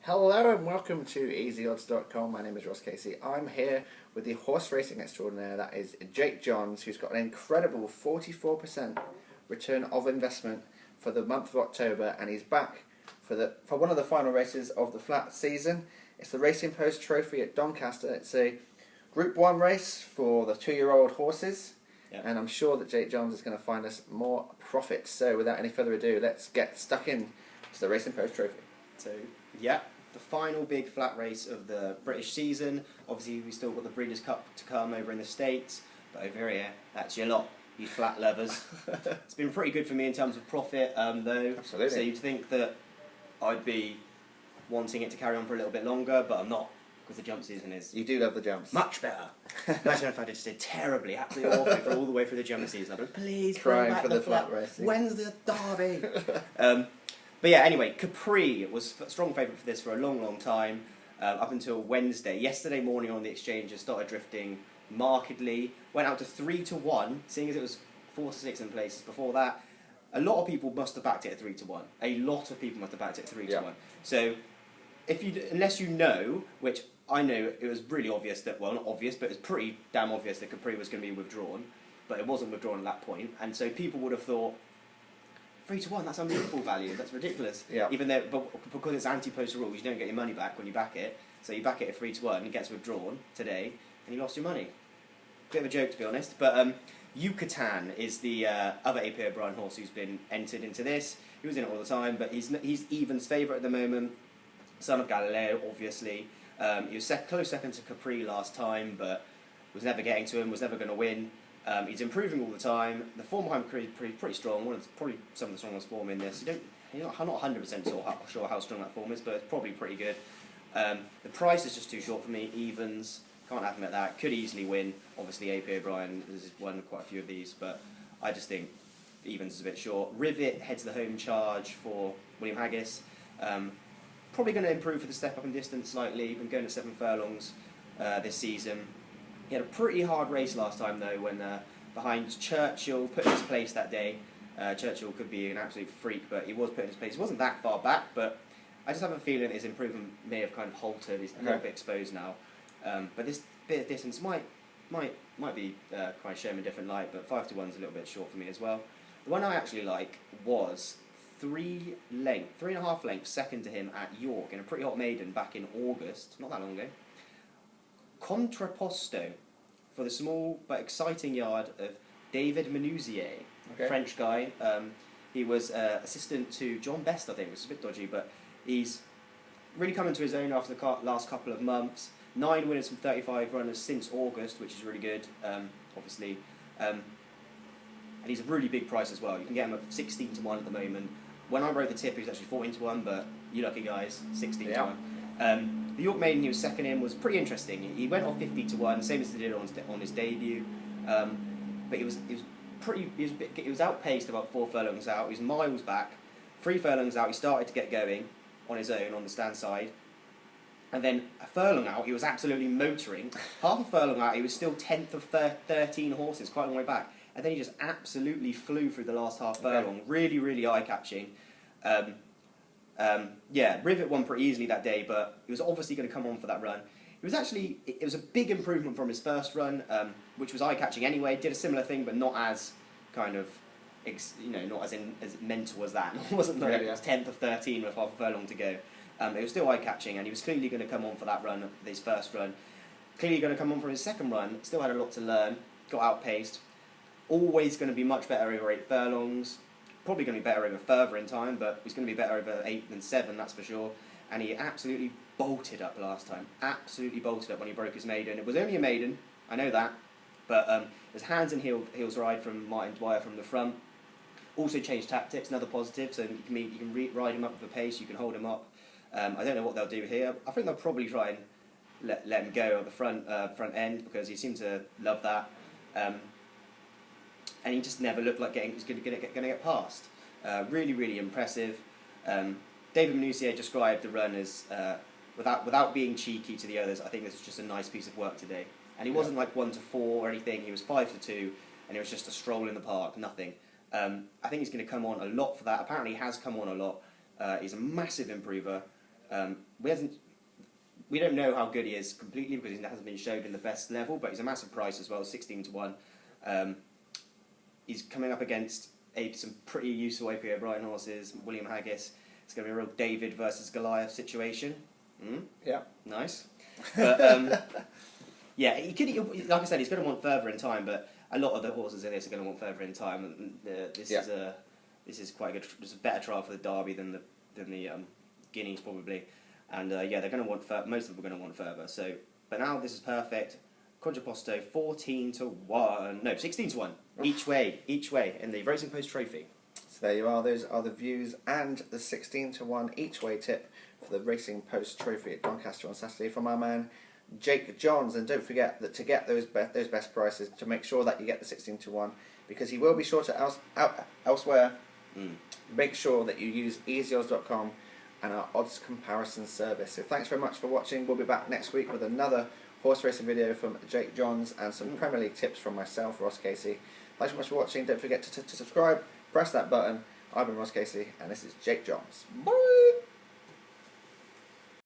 Hello and welcome to easyodds.com. My name is Ross Casey. I'm here with the horse racing extraordinaire, that is Jake Johns, who's got an incredible 44% return of investment for the month of October, and he's back for one of the final races of the flat season. It's the Racing Post Trophy at Doncaster. It's a Group 1 race for the 2-year-old horses. Yep. And I'm sure that Jake Johns is going to find us more profits. So without any further ado, let's get stuck in to the Racing Post Trophy. So, yeah, the final big flat race of the British season. Obviously, we've still got the Breeders' Cup to come over in the States. But over here, that's your lot, you flat lovers. It's been pretty good for me in terms of profit, though. Absolutely. So you'd think that I'd be wanting it to carry on for a little bit longer, but I'm not. Because the jump season is... You do love the jumps. Much better. Imagine if I just did terribly, absolutely awful for all the way through the jump season. I'd be, please crying back for the flat racing. When's the derby? But yeah, anyway, Capri was a strong favourite for this for a long, long time, up until Wednesday. Yesterday morning on the exchanges started drifting markedly, went out to 3-1, seeing as it was 4-6 in places before that. A lot of people must have backed it at 3-1. A lot of people must have backed it at 3-1. Yeah. So, unless you know, which I know it was really obvious that, well, not obvious, but it was pretty damn obvious that Capri was going to be withdrawn, but it wasn't withdrawn at that point, and so people would have thought, 3-1, that's unbelievable value, that's ridiculous. Yeah. Even though, but because it's anti-post rules, you don't get your money back when you back it, so you back it at 3-1, it gets withdrawn today, and you lost your money. Bit of a joke, to be honest, but Yucatan is the other AP O'Brien horse who's been entered into this. He was in it all the time, but he's Even's favourite at the moment, son of Galileo, obviously. He was close second to Capri last time, but was never getting to him, was never going to win. He's improving all the time. The form behind Capri is pretty strong, probably some of the strongest form in this. You're not 100% sure how strong that form is, but it's probably pretty good. The price is just too short for me. Evens, can't have him at that. Could easily win. Obviously, AP O'Brien has won quite a few of these, but I just think Evens is a bit short. Rivet heads the home charge for William Haggis. Probably going to improve for the step up in distance slightly. Been going to 7 furlongs this season. He had a pretty hard race last time though, when behind Churchill, put in his place that day. Churchill could be an absolute freak, but he was put in his place. He wasn't that far back, but I just have a feeling his improvement may have kind of halted. He's a little bit exposed now, but this bit of distance might be kind of shown in a different light. But 5-1's a little bit short for me as well. The one I actually like was 3.5 lengths second to him at York in a pretty hot maiden back in August, not that long ago. Contraco for the small but exciting yard of David Menuisier, French guy. He was assistant to John Best, I think, which is a bit dodgy, but he's really come into his own after the last couple of months. 9 winners from 35 runners since August, which is really good, obviously. And he's a really big price as well. You can get him at 16-1 at the moment. When I wrote the tip, he was actually 14-1, but you lucky guys, 16-1. The York Maiden he was second in was pretty interesting. He went off 50-1, same as he did on his debut. But he was outpaced about 4 furlongs out. He was miles back. 3 furlongs out, he started to get going on his own on the stand side. And then a furlong out, he was absolutely motoring. Half a furlong out, he was still 10th of 13 horses, quite a long way back. And then he just absolutely flew through the last half furlong. Really, really eye-catching. Yeah, Rivet won pretty easily that day, but he was obviously going to come on for that run. It was a big improvement from his first run, which was eye-catching anyway. Did a similar thing, but not as kind of, not as mental as that. It wasn't like 10th of 13 with half a furlong to go. It was still eye-catching, and he was clearly going to come on for that run, his first run. Clearly going to come on for his second run. Still had a lot to learn. Got outpaced. Always going to be much better over 8 furlongs. Probably going to be better over further in time, but he's going to be better over 8 than 7, that's for sure. And he absolutely bolted up last time. Absolutely bolted up when he broke his maiden. It was only a maiden, I know that, but it was hands and heels ride from Martin Dwyer from the front. Also changed tactics, another positive, so you can ride him up with a pace, you can hold him up. I don't know what they'll do here. I think they'll probably try and let him go at the front end, because he seemed to love that. And he just never looked like he was going to get past. Really, really impressive. David Menuisier described the run as, without being cheeky to the others, I think this was just a nice piece of work today. And he wasn't like 1-4 or anything, he was 5-2, and it was just a stroll in the park, nothing. I think he's going to come on a lot for that. Apparently he has come on a lot. He's a massive improver. We don't know how good he is completely because he hasn't been showed in the best level, but he's a massive price as well, 16 to 1. He's coming up against some pretty useful AP O'Brien horses, William Haggis. It's going to be a real David versus Goliath situation. Yeah. Nice. But, yeah, like I said, he's going to want further in time, but a lot of the horses in this are going to want further in time. And this is quite good. It's a better trial for the Derby than the Guineas probably. And yeah, they're going to want most of them are going to want further. So, but now this is perfect. Contraco 14 to 1, no 16 to 1 each way in the Racing Post Trophy. So there you are. Those are the views and the 16 to 1 each way tip for the Racing Post Trophy at Doncaster on Saturday from our man Jake Johns. And don't forget that to get those best prices, to make sure that you get the 16 to 1, because he will be short elsewhere. Make sure that you use easyodds.com and our odds comparison service. So thanks very much for watching. We'll be back next week with another horse racing video from Jake Johns and some Premier League tips from myself, Ross Casey. Thanks so much for watching. Don't forget to subscribe, press that button. I've been Ross Casey and this is Jake Johns. Bye!